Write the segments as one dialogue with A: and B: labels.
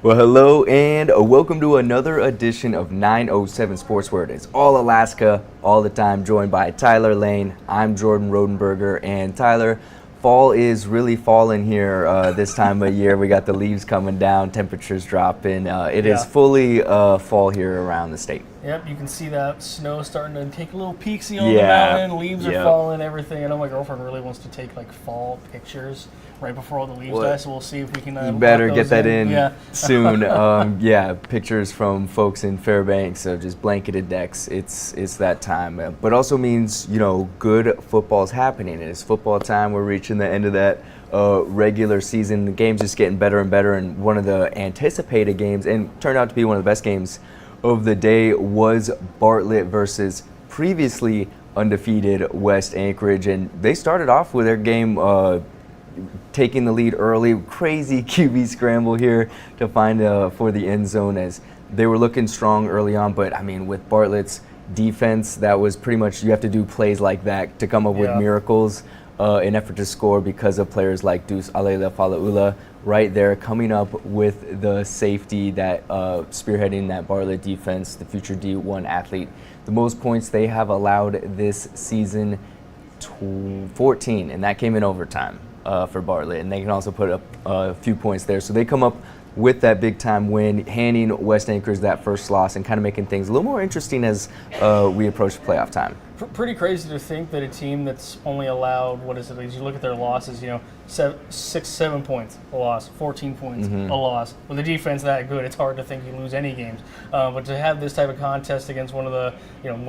A: Well, hello and welcome to another edition of 907 Sports, where it is all Alaska, all the time, joined by Tyler Lane. I'm Jordan Rodenberger, and Tyler, fall is really falling here this time of year. We got the leaves coming down, temperatures dropping. It is fully fall here around the state.
B: Yep, you can see that snow starting to take a little peeksy on the mountain. Leaves are falling, everything. I know my girlfriend really wants to take like fall pictures right before all the leaves die, so we'll see if we can.
A: You better get that in soon. Pictures from folks in Fairbanks of just blanketed decks. It's that time, but also means good football's happening. It's football time. We're reaching the end of that regular season. The game's just getting better and better, and one of the anticipated games, and turned out to be one of the best games of the day, was Bartlett versus previously undefeated West Anchorage, and they started off with their game taking the lead early. Crazy QB scramble here to find for the end zone, as they were looking strong early on, but I mean, with Bartlett's defense, that was pretty much, you have to do plays like that to come up with miracles in effort to score, because of players like Deuce Alela-Falaula right there coming up with the safety that spearheading that Bartlett defense, the future D1 athlete. The most points they have allowed this season, 14, and that came in overtime for Bartlett, and they can also put up a few points there. So they come up with that big time win, handing West Anchorage that first loss and kind of making things a little more interesting as we approach playoff time.
B: Pretty crazy to think that a team that's only allowed, as you look at their losses, 7 points a loss, 14 points a loss. With a defense that good, it's hard to think you lose any games. But to have this type of contest against one of the,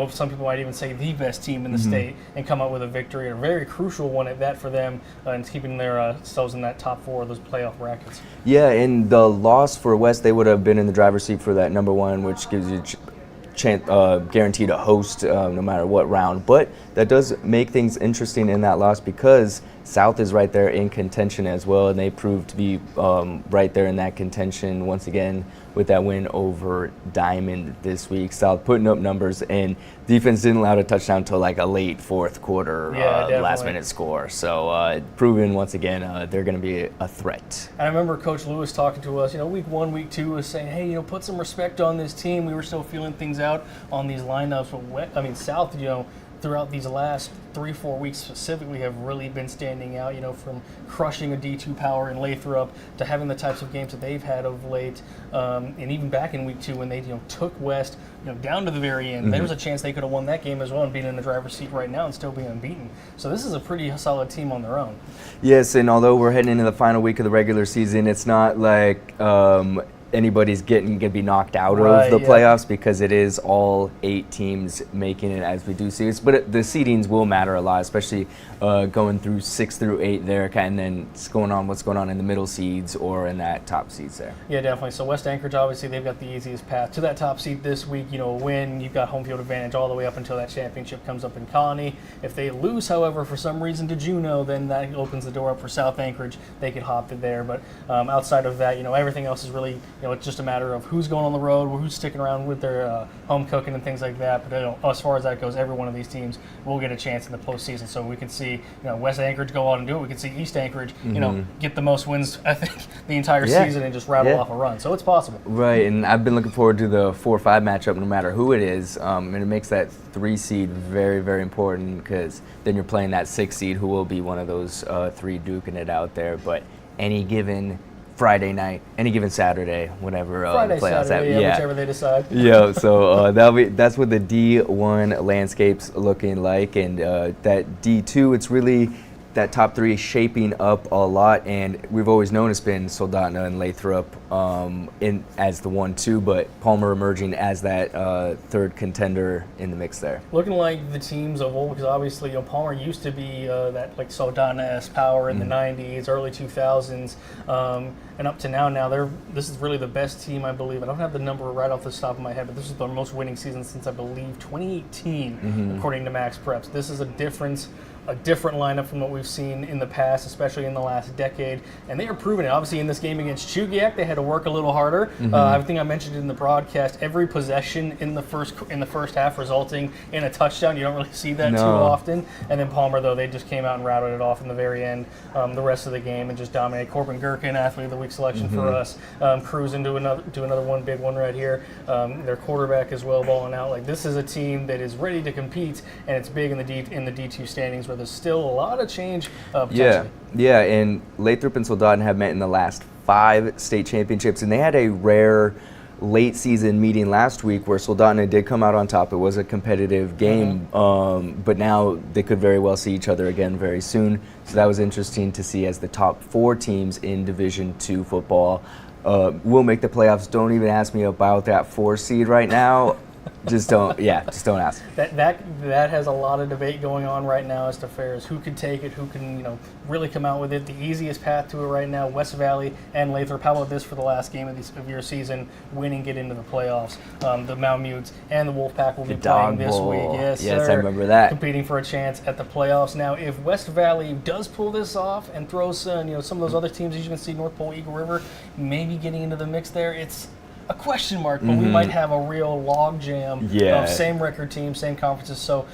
B: some people might even say the best team in the state, and come out with a victory, a very crucial one at that for them, and keeping their selves in that top four of those playoff brackets.
A: Yeah, and the loss for West, they would have been in the driver's seat for that number one, which gives you guaranteed a host no matter what round. But that does make things interesting in that loss, because South is right there in contention as well, and they proved to be right there in that contention once again with that win over Diamond this week. South putting up numbers, and defense didn't allow a touchdown until like a late fourth quarter last minute score. So proving once again they're going to be a threat.
B: And I remember Coach Lewis talking to us, week 1, week 2, was saying, hey, put some respect on this team. We were still feeling things out on these lineups. But South, throughout these last 3-4 weeks specifically, have really been standing out, from crushing a D2 power in Lathrop to having the types of games that they've had of late, and even back in week 2 when they took West down to the very end. There was a chance they could have won that game as well and been in the driver's seat right now and still be unbeaten. So this is a pretty solid team on their own.
A: Yes, and although we're heading into the final week of the regular season, it's not like anybody's going to be knocked out of the playoffs, because it is all 8 teams making it, as we do see it. But the seedings will matter a lot, especially going through 6 through 8 there, and then what's going on in the middle seeds or in that top seeds there.
B: Yeah, definitely. So West Anchorage, obviously, they've got the easiest path to that top seed this week. A win, you've got home field advantage all the way up until that championship comes up in Colony. If they lose, however, for some reason to Juneau, then that opens the door up for South Anchorage. They could hop to there. But outside of that, everything else is really, it's just a matter of who's going on the road, who's sticking around with their home cooking and things like that. But as far as that goes, every one of these teams will get a chance in the postseason. So we can see West Anchorage go out and do it. We can see East Anchorage get the most wins, I think, the entire season and just rattle off a run. So it's possible.
A: Right, and I've been looking forward to the 4-5 matchup no matter who it is. And it makes that 3 seed very, very important, because then you're playing that 6 seed who will be one of those 3 duking it out there. But any given Friday night, any given Saturday, whenever
B: Friday,
A: playoffs
B: Saturday, whichever they decide.
A: So that's what the D1 landscape's looking like, and that D2, it's really that top 3 shaping up a lot, and we've always known it's been Soldotna and Lathrop as the 1-2, but Palmer emerging as that 3rd contender in the mix there.
B: Looking like the teams of old, because obviously Palmer used to be that like Soldotna-esque power in the 90s, early 2000s, and up to now this is really the best team, I believe. I don't have the number right off the top of my head, but this is the most winning season since, I believe, 2018, according to Max Preps. This is a different lineup from what we've seen in the past, especially in the last decade, and they are proving it. Obviously, in this game against Chugiak, they had a work a little harder. I think I mentioned it in the broadcast. Every possession in the first half resulting in a touchdown. You don't really see that too often. And then Palmer, though, they just came out and routed it off in the very end. The rest of the game and just dominate. Corbin Gherkin, athlete of the week selection for us, cruising to another one big one right here. Their quarterback as well balling out. Like, this is a team that is ready to compete, and it's big in the D2 standings where there's still a lot of change potentially.
A: Yeah, and Lathrop and Soldotna have met in the last 5 state championships, and they had a rare late season meeting last week where Soldotna did come out on top. It was a competitive game, but now they could very well see each other again very soon. So that was interesting to see as the top 4 teams in Division II football will make the playoffs. Don't even ask me about that 4 seed right now. Just don't ask.
B: That has a lot of debate going on right now as to fares. Who could take it? Who can really come out with it? The easiest path to it right now: West Valley and Lathrop. How about this for the last game of your season? Winning, get into the playoffs. The Malamutes and the Wolfpack will be playing this week. Yes,
A: sir. I remember that.
B: Competing for a chance at the playoffs. Now, if West Valley does pull this off and throws some of those other teams, as you can see, North Pole, Eagle River, maybe getting into the mix there, it's a question mark, but we might have a real log jam of same record teams, same conferences. So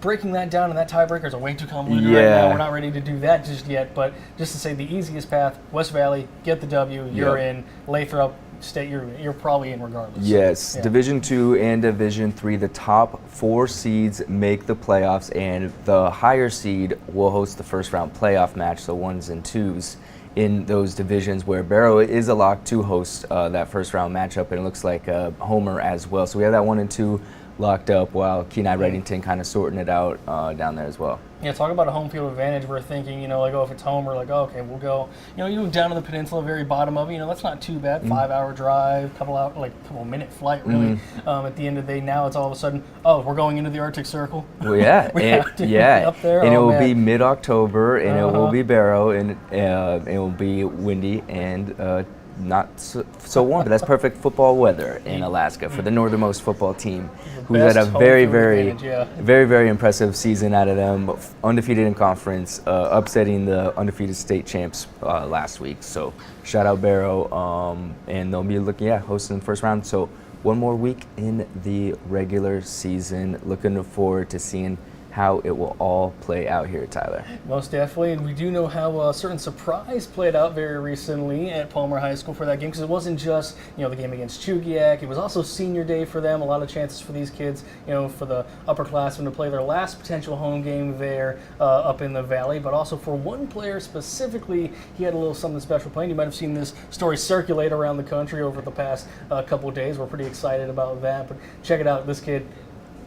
B: breaking that down and that tiebreaker is a way too convoluted right now. We're not ready to do that just yet, but just to say the easiest path: West Valley, get the W, you're in. Lathrop State, you're probably in regardless.
A: Yes, Division II and Division III, the top 4 seeds make the playoffs, and the higher seed will host the first round playoff match, so 1s and 2s. In those divisions, where Barrow is a lock to host that first round matchup, and it looks like Homer as well. So we have that 1 and 2 locked up, while Kenai Reddington kind of sorting it out down there as well.
B: Yeah, talk about a home field advantage. We're thinking, if it's Homer, okay, we'll go, down to the peninsula, very bottom of it. That's not too bad. 5-hour drive, couple minute flight, really. At the end of the day, now it's all of a sudden, we're going into the Arctic Circle.
A: Well, yeah,
B: up there.
A: And it will be mid-October, and it will be Barrow, and it will be windy and not so warm, but that's perfect football weather in Alaska for the northernmost football team, who's had a very, very impressive season out of them, undefeated in conference, upsetting the undefeated state champs last week. So shout out Barrow, and they'll be hosting the first round. So 1 more week in the regular season. Looking forward to seeing how it will all play out here, Tyler.
B: Most definitely, and we do know how a certain surprise played out very recently at Palmer High School for that game, because it wasn't just the game against Chugiak. It was also senior day for them. A lot of chances for these kids, for the upperclassmen to play their last potential home game there up in the valley. But also for one player specifically, he had a little something special playing. You might have seen this story circulate around the country over the past couple of days. We're pretty excited about that. But check it out. This kid,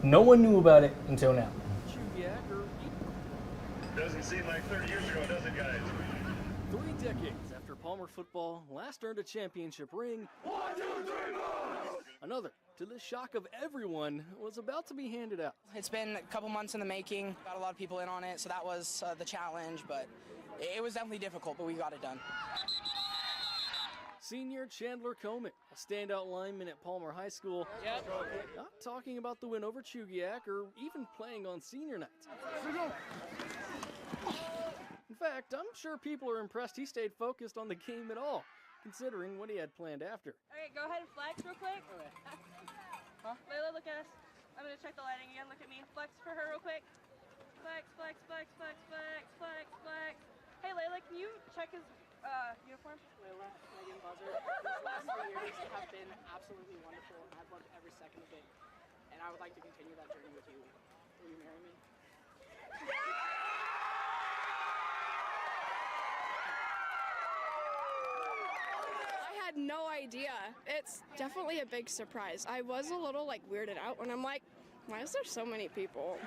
B: no one knew about it until now.
C: Doesn't seem like 30 years ago, does it, guys?
B: 3 decades after Palmer football last earned a championship ring, 1, 2, 3, more! Another, to the shock of everyone, was about to be handed out.
D: It's been a couple months in the making. Got a lot of people in on it, so that was the challenge, but it was definitely difficult, but we got it done.
B: Senior Chandler Comic, a standout lineman at Palmer High School. Yep. Not talking about the win over Chugiak or even playing on senior nights. In fact, I'm sure people are impressed he stayed focused on the game at all, considering what he had planned after.
E: Okay, go ahead and flex real quick. Okay. Layla, look at us. I'm going to check the lighting again. Look at me. Flex for her real quick. Flex, flex, flex, flex, flex, flex, flex. Hey, Layla, can you check his uniform?
F: Layla, Megan Buzzer, these last 3 years have been absolutely wonderful, and I've loved every second of it. And I would like to continue that journey with you. Will you marry me?
G: I had no idea. It's definitely a big surprise. I was a little weirded out when I'm like, why is there so many people?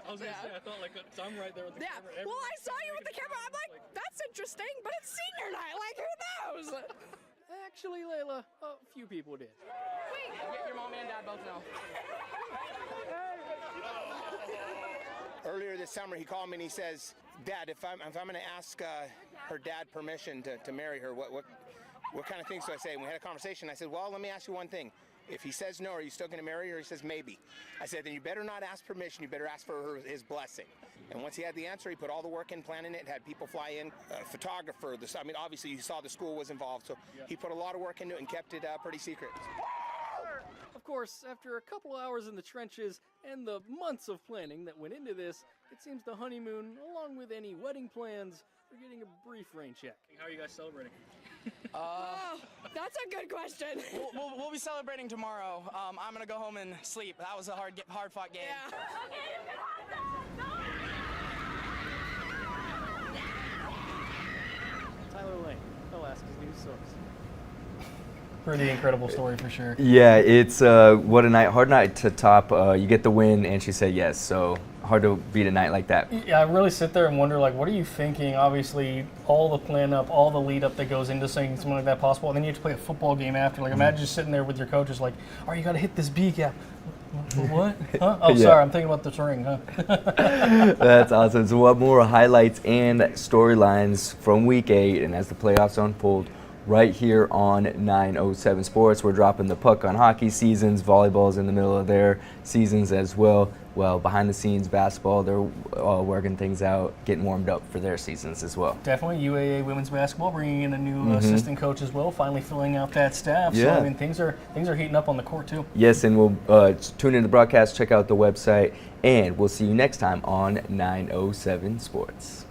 B: I was going to say, I thought I'm right there with the camera.
G: Well, I saw you with the camera. I'm like, that's interesting, but it's senior night. Who knows?
B: Actually, Layla, a few people did.
D: Wait, your mom and dad both know.
H: Earlier this summer, he called me and he says, Dad, if I'm going to ask her dad permission to marry her, what kind of things do I say? And we had a conversation. I said, well, let me ask you one thing. If he says no, are you still going to marry her? He says maybe. I said, then you better not ask permission. You better ask for his blessing. And once he had the answer, he put all the work in planning it, had people fly in, photographer. I mean, obviously, you saw the school was involved, so he put a lot of work into it and kept it pretty secret.
B: Of course, after a couple hours in the trenches and the months of planning that went into this, it seems the honeymoon, along with any wedding plans, are getting a brief rain check. How are you guys celebrating?
G: Oh, that's a good question.
D: We'll be celebrating tomorrow. I'm gonna go home and sleep. That was a hard-fought game.
G: Yeah.
B: Tyler Lane, Alaska's news source. Pretty incredible story for sure.
A: Yeah, it's what a night, hard night to top. You get the win, and she said yes. So hard to beat a night like that.
B: Yeah, I really sit there and wonder, like, what are you thinking? Obviously, all the plan up, all the lead up that goes into saying something like that possible, and then you have to play a football game after. Like, imagine just sitting there with your coaches, like, "Oh, you got to hit this beat, yeah." What? Huh? Oh,
A: Yeah.
B: sorry, I'm thinking about this ring, huh?
A: That's awesome. So what more highlights and storylines from Week 8 and as the playoffs unfold right here on 907 Sports. We're dropping the puck on hockey seasons. Volleyball's in the middle of their seasons as well. Well, behind the scenes, basketball, they're working things out, getting warmed up for their seasons as well.
B: Definitely, UAA women's basketball bringing in a new assistant coach as well, finally filling out that staff. So,
A: Yeah.
B: I mean, things are heating up on the court, too.
A: Yes, and we'll tune in to the broadcast, check out the website, and we'll see you next time on 907 Sports.